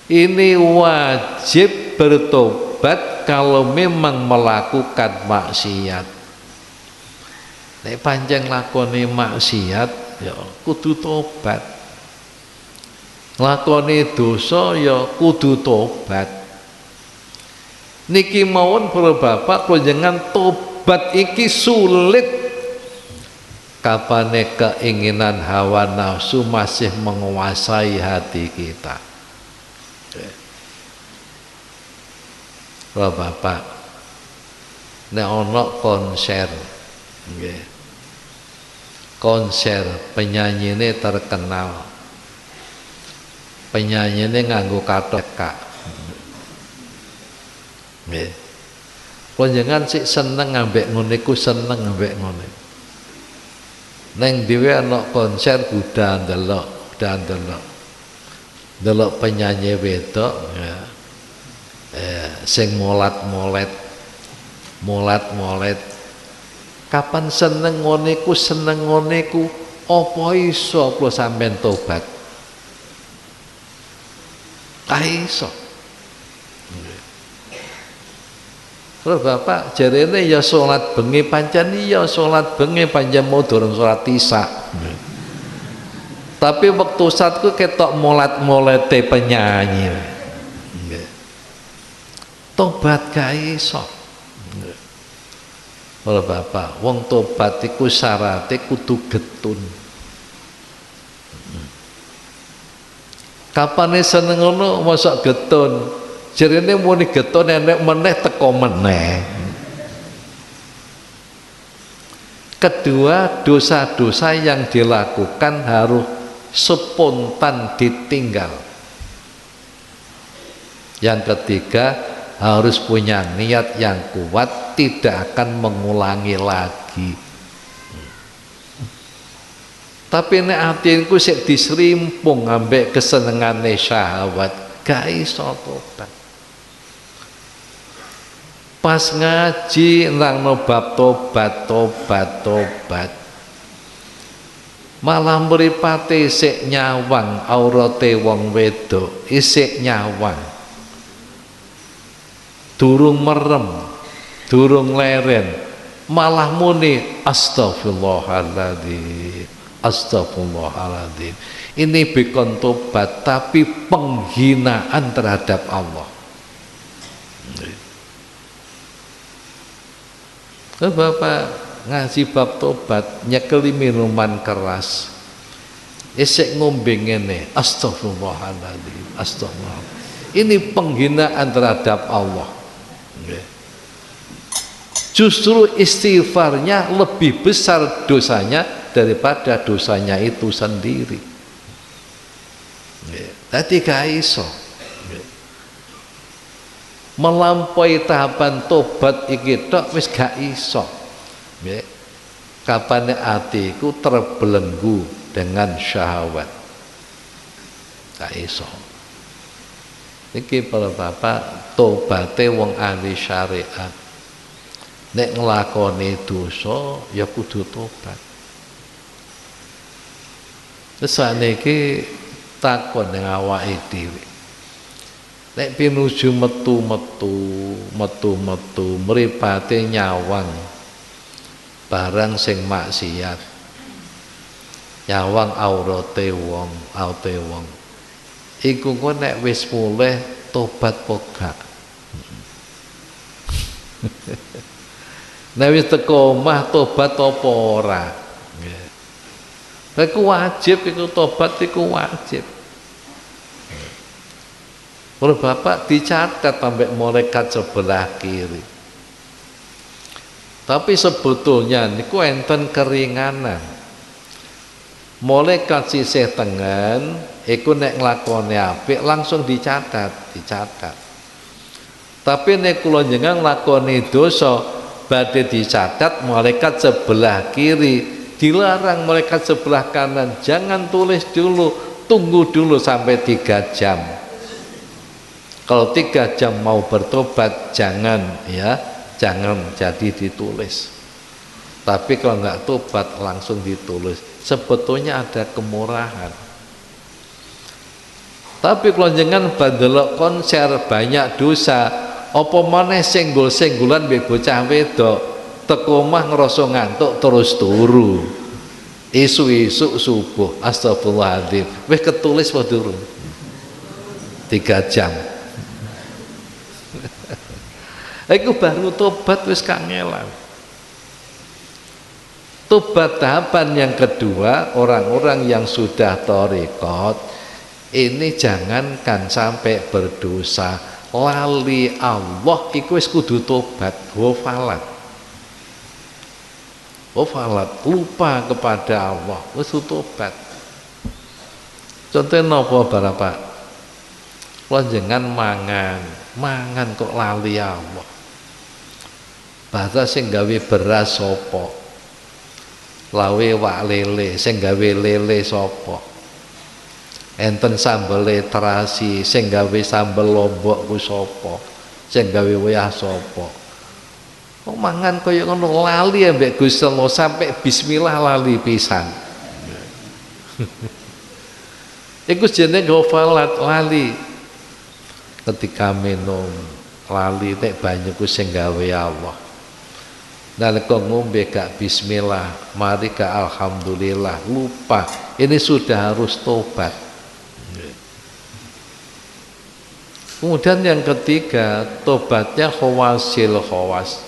ini wajib bertobat kalau memang melakukan maksiat. Nek pancen lakoni maksiat ya kudu tobat. Lakoni dosa ya kudu tobat. Niki mawon para bapak klonjengan tobat iki sulit kapane keinginan hawa nafsu masih menguasai hati kita. Para bapak nek ana konser nggih. Konser penyanyine terkenal. Penyanyine nganggo kathok. Nggih. Panjenengan sik seneng ambek ngene iku seneng ambek ngene. Neng dhewe ana konser kuda ndelok, Delok penyanyi wedok ya. Sing molat-molet. Kapan seneng ngene iku apa iso kula sampean tobat? Iso. Terus bapak jarene ya salat bengi pancen iya salat bengi pancen mau durung salat isya. Tapi waktu saatku ketok molat-molete penyanyi. Tobat gak iso. Kalau bapak, wong tobat iku syaratnya kudu getun. Kapane seneng ngono mosok getun. Jarene muni getun enek meneh teko meneh. Kedua, dosa-dosa yang dilakukan harus spontan ditinggal. Yang ketiga, harus punya niat yang kuat, tidak akan mengulangi lagi. Tapi nek atinku sik disrimpung ambek kesenengane syahwat, gak iso tobat. Pas ngaji nang bab tobat. Malah mripate sik nyawang aurate wong wedok, isik nyawang. Durung merem, durung leren, malah muni astagfirullahaladzim. Ini bukan tobat tapi penghinaan terhadap Allah. Bapak ngaji bab tobat nyekeli minuman keras, isik ngombe ngene, astagfirullahaladzim. Ini penghinaan terhadap Allah. Justru istighfarnya lebih besar dosanya daripada dosanya itu sendiri. Tadi gak iso melampaui tahapan tobat iki tok wis gak iso. Kapane atiku terbelenggu dengan syahwat, gak iso. Iki para bapak tobate wong ahli syariat. Nek nglakoni dosa ya kudu tobat. Terus sakniki takon ning awake dhewe. Nek pinuju metu mripate nyawang barang sing maksiat. Nyawang aurate wong. Iku kok nek wis mulih tobat pogak. Nek wis teko omah tobat apa ora? Iku wajib, iku tobat iku wajib. Kalau bapak dicatat sampai malaikat sebelah kiri. Tapi sebetulnya niku enten keringanan. Malaikat sisih tengen iku nek nglakoni apik langsung dicatat. Tapi nek kula njenengan nglakoni dosa badhe dicatat malaikat sebelah kiri, dilarang malaikat sebelah kanan. Jangan tulis dulu, tunggu dulu sampai 3 jam. Kalau 3 jam mau bertobat jangan jadi ditulis. Tapi kalau nggak tobat langsung ditulis. Sebetulnya ada kemurahan. Tapi kalau jangan bandelok konser banyak dosa, apa maneh senggol-senggolan mbek bocah wedok, teko omah ngrasa ngantuk terus turu. Isu-isu subuh, astagfirullahaladzim. Wis ketulis apa durung? 3 jam. Iku baru tobat wis kangelan. Tobat tahapan yang kedua, orang-orang yang sudah thariqat ini jangankan sampai berdosa, lali Allah iku wis kudu tobat, wafalat. Wafalat, lupa kepada Allah, wis tobat. Contohnya napa Bapak? Lonjengan mangan kok lali Allah. Bahasa sing gawe beras sapa? Lawe wak lele, sing gawe lele sapa? Enten sambele terasi, sing gawe sambel lombok ku sapa? Sing gawe wayah sapa? Kok mangan kaya ngono lali ambek Gusti Allah sampai bismillah lali pisan. Iku jenenge ghafalat lali. Ketika minum lali nek banyu ku sing gawe Allah. Nalika ngombe gak bismillah, mari gak alhamdulillah, lupa. Ini sudah harus tobat. Kemudian yang ketiga, tobatnya khawasil khawas.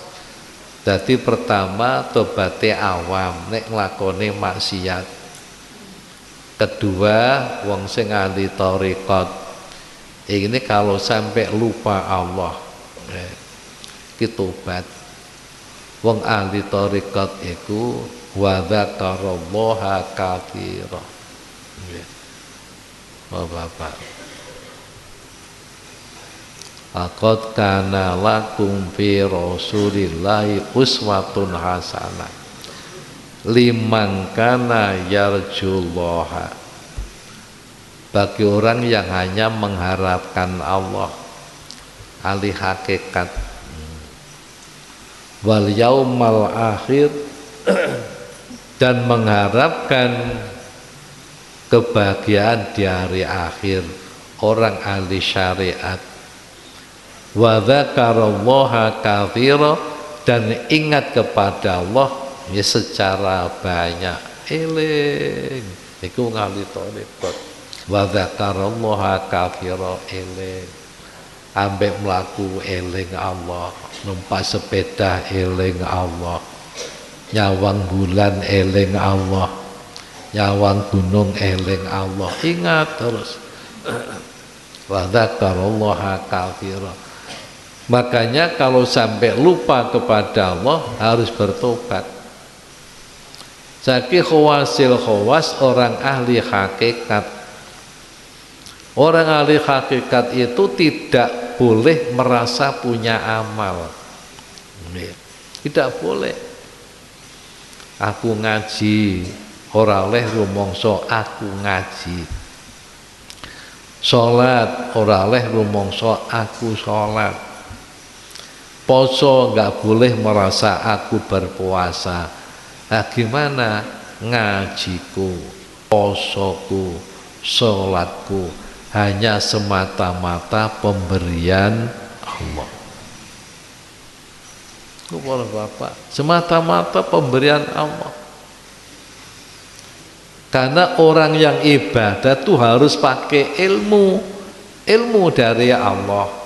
Jadi pertama tobatnya awam, nek nglakoni maksiat. Kedua, wong sing ahli thariqat. Ini kalau sampai lupa Allah, kita tobat. Wong ahli thariqat iku wa dzakarallaha katsira. Nggih. Bapak. Laqad kana lakum fi Rasulillahi uswatun hasanah liman kana yarjullaha. Bagi orang yang hanya mengharapkan Allah, ahli hakikat wal yaumal akhir, dan mengharapkan kebahagiaan di hari akhir, orang ahli syariat. Wa dzakarallaha katsira, dan ingat kepada Allah ya secara banyak. Eling iku ahli thariqat. Wa dzakarallaha katsira, eling ambek mlaku eling Allah, numpak sepeda eling Allah, nyawang bulan eling Allah, nyawang gunung eling Allah, ingat terus. Wa dzakarallaha katsira. Makanya kalau sampai lupa kepada Allah harus bertobat. Jadi khawasil khawas, orang ahli hakikat. Orang ahli hakikat itu tidak boleh merasa punya amal. Tidak boleh. Aku ngaji, ora oleh rumangsa aku ngaji. Salat, ora oleh rumangsa aku salat. Poso enggak boleh merasa aku berpuasa. Nah, gimana ngajiku, posoku, salatku hanya semata-mata pemberian Allah. Kepada Bapak, semata-mata pemberian Allah. Karena orang yang ibadah itu harus pakai ilmu dari Allah.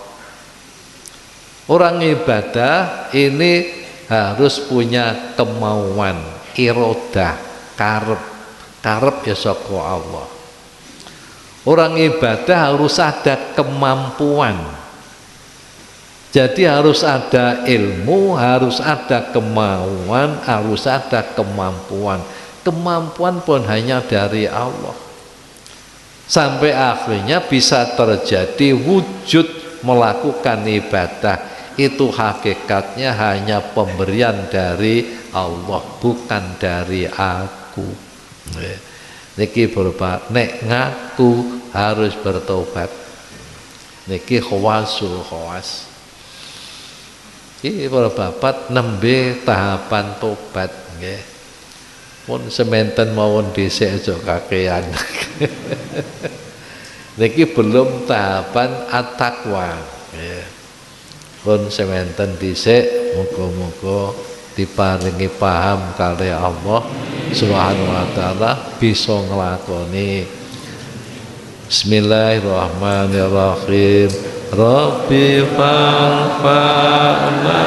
Orang ibadah ini harus punya kemauan, irodah, karep ya saka Allah. Orang ibadah harus ada kemampuan. Jadi harus ada ilmu, harus ada kemauan, harus ada kemampuan. Kemampuan pun hanya dari Allah. Sampai akhirnya bisa terjadi wujud melakukan ibadah. Itu hakikatnya hanya pemberian dari Allah, bukan dari aku. Niki berupa nek ngaku harus bertobat. Niki khawasul khawas. Ini para bapak nembe tahapan tobat. nggih. Pun sementen mawon dhisik aja kakean. Niki belum tahapan at-taqwa nggih. Pun sementen dhisik muga-muga diparingi paham kali Allah Subhanahu wa taala bisa nglakoni. Bismillahirrahmanirrahim. Rabbi fa'fa'na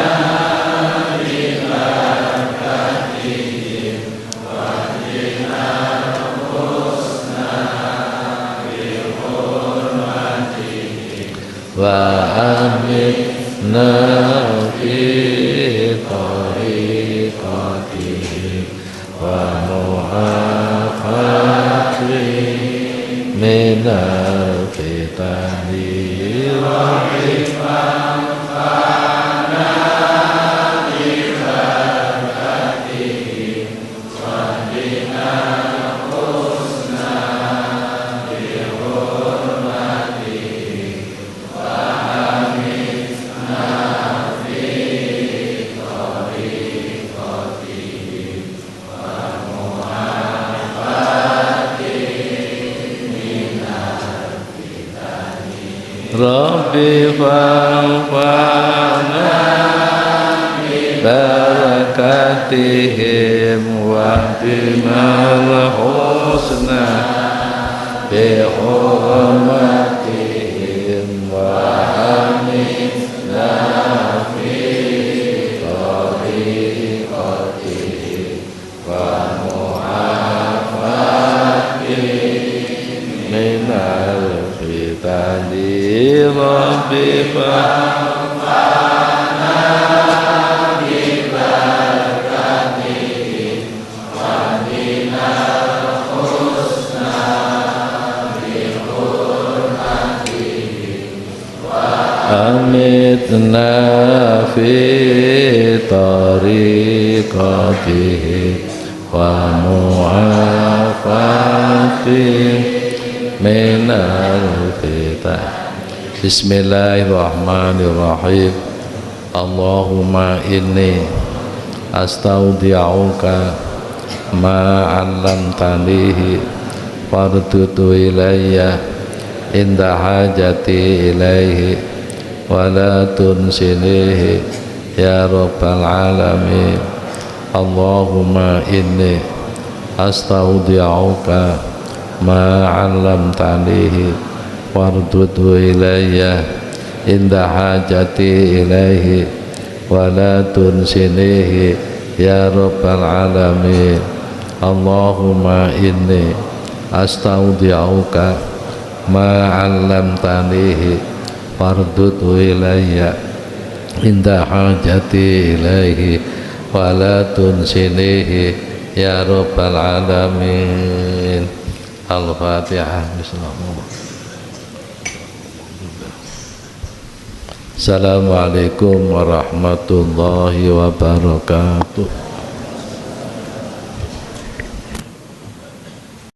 wa amitna fi tariqatihi wa mu'afati minal fitani wa ifana bi barakatihi wa dinal husna bi hurmatihi wa amitna fi tariqatihi wa mu'afati minal fitani Rabbi fa'fa'na bi barakatihim wa bimal husna bi hurmatihim wa amitna fi tariqatihim wa mu'afati minal fitani Rabbi fa'fa'na bi barakatihim wa dinal husna bi hurmatihim wa amitna fi tariqatihim wa mu'afati minal fitani Bismillahirrahmanirrahim. Allahumma inni astaudi'uka ma 'allamtanihi fardudu ilayya inda hajati ilaihi wa la tunsinihi ya rabbal alamin. Allahumma inni astaudi'uka ma 'allamtanihi wardudu ilayya inda hajati ilaihi wa la tunsinihi ya rabbal alamin. Allahumma inni astaudi'uka ma 'allamtanihi wardudu ilayya inda hajati ilaihi wa la tunsinihi ya rabbal alamin. Al-Fatihah. Bismillahirrahmanirrahim. Assalamualaikum warahmatullahi wabarakatuh.